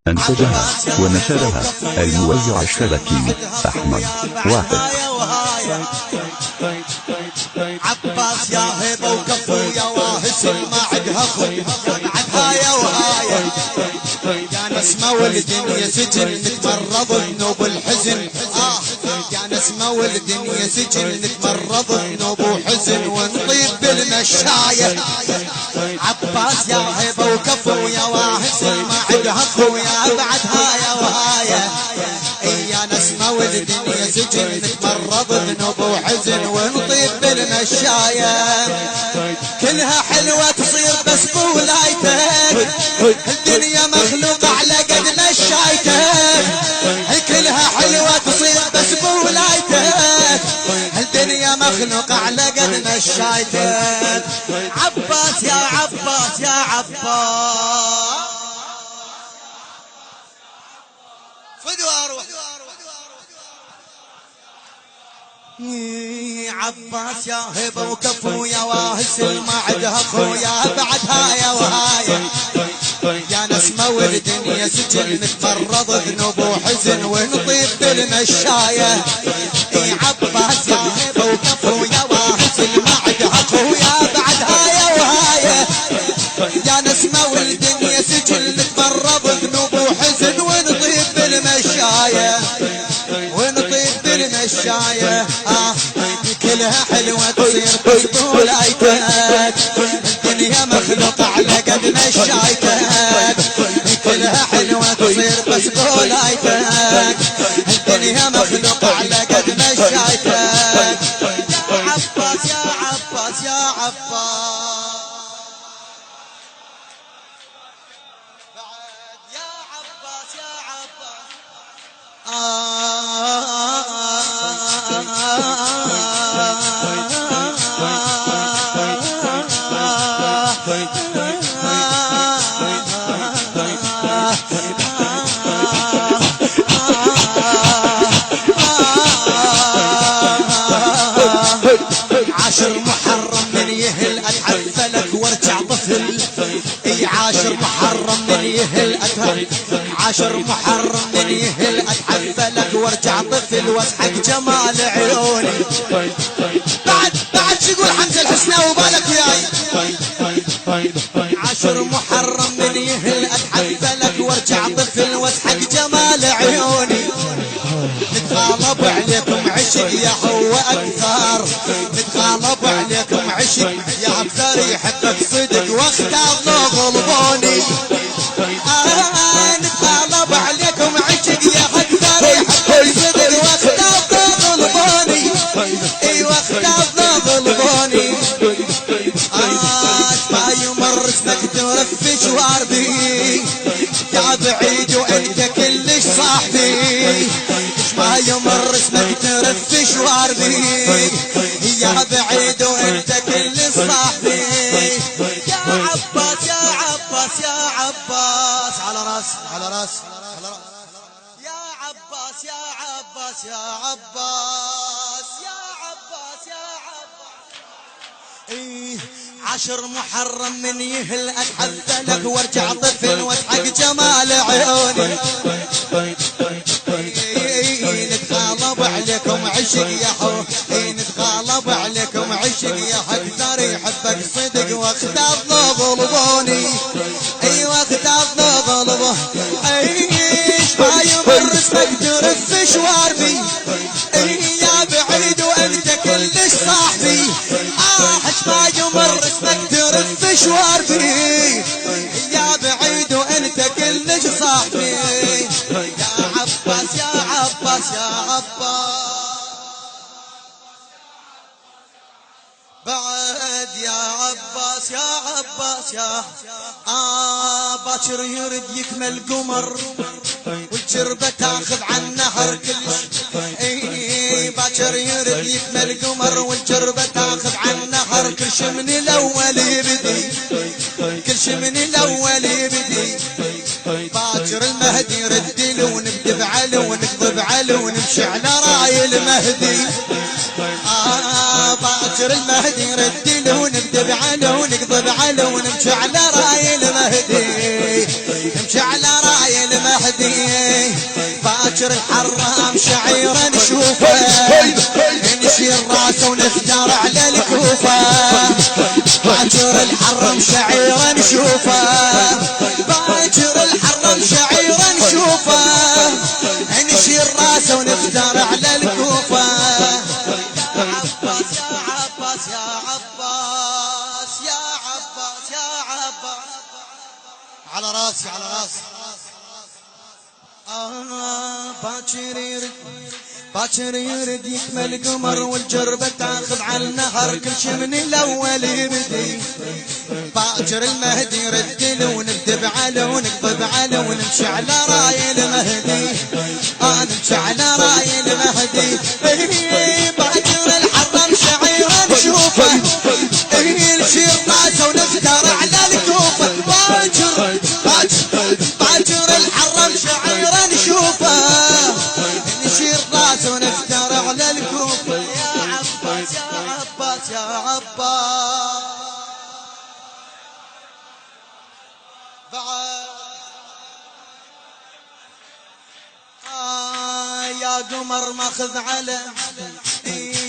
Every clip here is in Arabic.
أنتجها ونشرها الموزع الشبكي أحمد واحد. عباس يا هيبة وكفو يا واهس ما عدها خويا بعدها يا وهاية يا نسمة والدنيا سجن نتمرض ذنوب الحزن يا نسمة والدنيا سجن نتمرض ذنوب وحزن ونطيب بالمشاية. عباس يا هيبة وكفو يا واهس ما عدها خويا بعدها يا وهاية يا نسمة والدنيا سجن نتمرض ذنوب وحزن ونطيب بالمشاية. كلها حلوة تصير بس بولايتك الدنيا مخلوقة على قد مشايتك. كلها حلوة تصير بس بولايتك الدنيا مخلوقة على قد مشايتك. عباس يا عباس يا عباس فدوا أروح عباس يا هبة وكفو يا واهس ما عدها خويا بعدها يا وهاية يا نسمة والدنيا سجن نتمرض ذنوب وحزن ونطيب بالمشاية. عباس يا هبة وكفو يا واهس ما عدها خويا بعدها يا وهاية يا نسمة والدنيا سجن نتمرض ذنوب وحزن ونطيب بالمشاية ونطيب بالمشاية. كلها حلوة تصير بس بولايتك الدنيا مخلوقة على قد مشايتك. كلها حلوة تصير بس بولايتك الدنيا مخلوقة على قد مشايتك. يا عباس يا عباس يا عباس بعد يا عباس يا عباس عاشر محرم من يهل أتعب فلك وارجع طفل. عاشر محرم من يهل أتعب عاشر محرم من يهل أتعب فلك وارجع طفل واسحق جمال عيوني. بعد شو يقول حمزة الحسناوي بالك وياي. عاشر محرم من يهل أتعب فلك وارجع طفل واسحق جمال عيوني. نتغالب عليكم عشق يا هو أكثر نتغالب عليكم عشق يا أكثر يحبك صدق واختار له غلبوني. نتغالب عليكم عشق يا أكثر يحبك صدق واختار له غلبوني. واختار له غلبوني. ما يمر اسمك ترفش واردي يا بعيد وانت كلش صاحبي. ما يمر اسمك ترفش واردي يا بعيد وانت كل صاحبي. يا عباس يا عباس يا عباس على راس على راس يا عباس يا عباس يا عباس يا عباس يا عباس. عشر محرم من يهل اتحدى لك وارجع طفل واسحق جمال عيوني. نتغالب عليكم عشق يا حو نتغالب عليكم عشق يا اكثر يحبك صدق واختار له غلبوني. واختار له غلبوني. ما يمر اسمك ترفش واردي يا بعيد وانت كلش صاحبي. ما يمر اسمك ترفش واردي يا بعيد وانت كلش صاحبي. يا عباس يا عباس يا عباس بعد يا عباس يا عباس يا باكر يرد يكمل قمر والجربة تاخذ عن نهر كلش. باكر يرد يكمل قمر والجربة تاخذ عن نهر كلش من الاول يبدي كلش من الاول يبدي. باكر المهدي يرد له ونكذب عليه ونكذب عليه ونمشي على راي المهدي. باكر المهدي يرد له ونكذب عليه ونكذب عليه ونمشي على راي المهدي. نمشي على راي المهدي. باكر الحرام شعيرا نشوفه نشيل راسه ونختار على الكوفة باكر الحرام شعيرا نشوفه باكر الحرام شعيرا نشوفه نشيل راسه ونختار على الكوفة يا عباس يا عباس يا عباس يا عباس يا عباس على راسي على راسي باكر يرد يكمل قمر والجربة تاخذ على النهر كل شي من الاول يبدي باكر المهدي يرد له ونكذب عليه ونكذب عليه ونمشي على راي المهدي نمشي على راي المهدي باكر الحرام شعيرا نشوفه نشيل راسه ونختار على الكوفة باكر الحرام شعيرا نشوفه نشيل راسه ونختار على الكوفة يا عباس يا عباس يا عباس يا قمر ماخذ على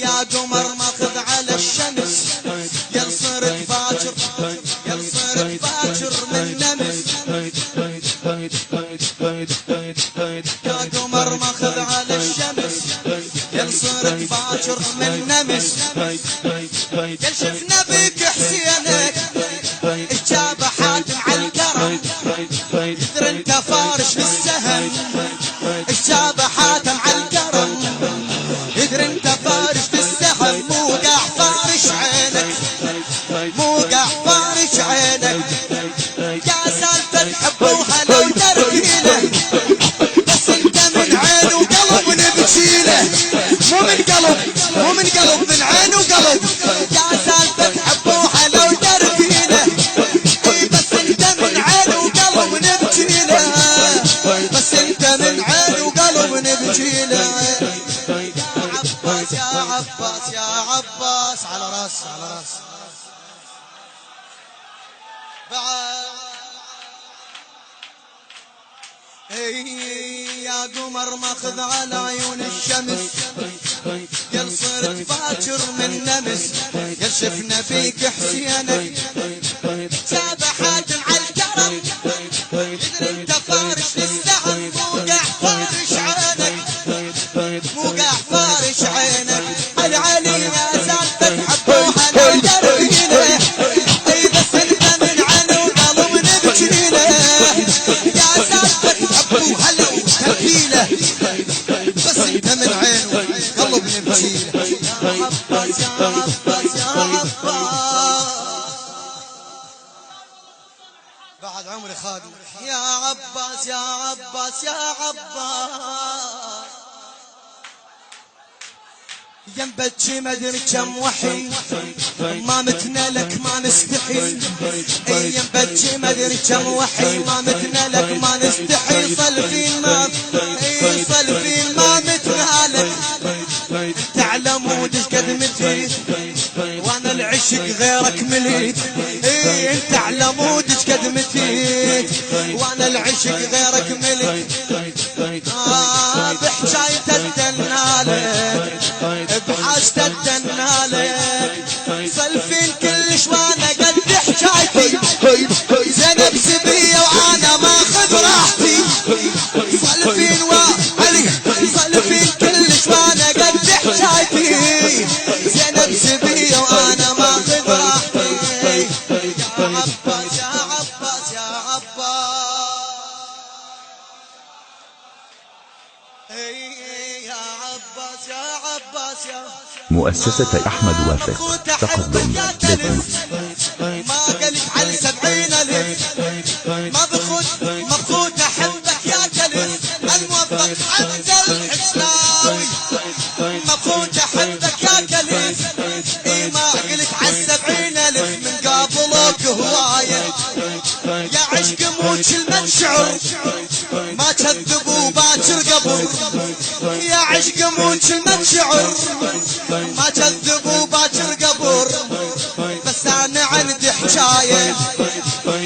يا قمر ماخذ على الشمس يا صرت باكر يا صرت باكر من نمس يا قمر ماخذ على الشمس يا صرت باكر من نمس يا شفنا بك حسينك اجاب حاتم على الكرم تدري انت فارش للسهم اجاب حاتم على الكرم يدري انت فارش للسهم موقع فارش عينك موقع فارش عينك يا سالفة حبه وهلا وتركيله بس انت من عين وقلب ونبكيله مو من قلب مو من قلب من عين وقلب يا سالفة حبه وهلا وتركيله بس انت من عين وقلب ونبكيله بس انت من عين وقلب ونبكيله يا عباس يا عباس على راس على راس بعد يا قمر ماخذ على عيون الشمس يا صرت باكر من نمس يا شفنا فيك حسينك سابح حاتم على الكرم يدري انت فارش للسهم موقع فارش عينك موقع فارش عينك العلي يا سالفة حبوها لو تركينه بس انت من عين وقلب نبكيله يا سالفة حبوها لو تركينه بس انت من عين وقلب نبكيله يا عباس يا عباس يا عباس بعد عمري خادم يا عباس يا عباس يا عباس ينبتشي ما ادري كم وحي ما متنا لك ما نستحي ينبتشي ما ادري كم وحي ما متنا لك ما نستحي صلفين ما صلفين ما متنا لك انت على مودش قد متيت وانا العشق غيرك مليت انت على مودش قد متيت وانا العشق غيرك مليت بحجاية الدنالك بحاجة الدنالك صلفين كلش وانا قد حجايتي زينب سبية وانا ماخذ راحتي صلفين وعلي صلفين كلش وانا قد حجايتي زينب سبية وانا ماخذ راحتي يا عباس يا عباس يا عباس يا عباس يا عباس يا مؤسسة أحمد وافق تقدم لكم ما قلت على 70,000 مبخوت احبك يا كلف الموفق عبد الحسناوي مبخوت احبك يا كلف ما قلت على 70,000 من قابلك هوايه يا عشق مو كلمة شعر ما كذبوا باكر قبر يا عشق مو كلمة شعر ما كذبوا باكر قبر بس انا عندي حكايه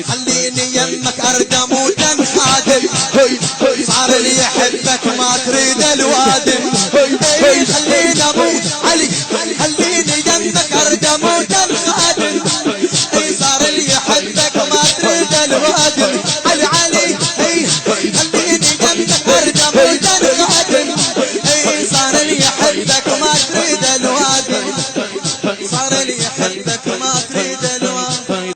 خليني يمك اردم وتنخادم صار اللي يحبك ما تريد الوادم. خليني اموت علي خليني دمك ارجى موت الخادم. صار اللي يحبك ما تريد الوادم.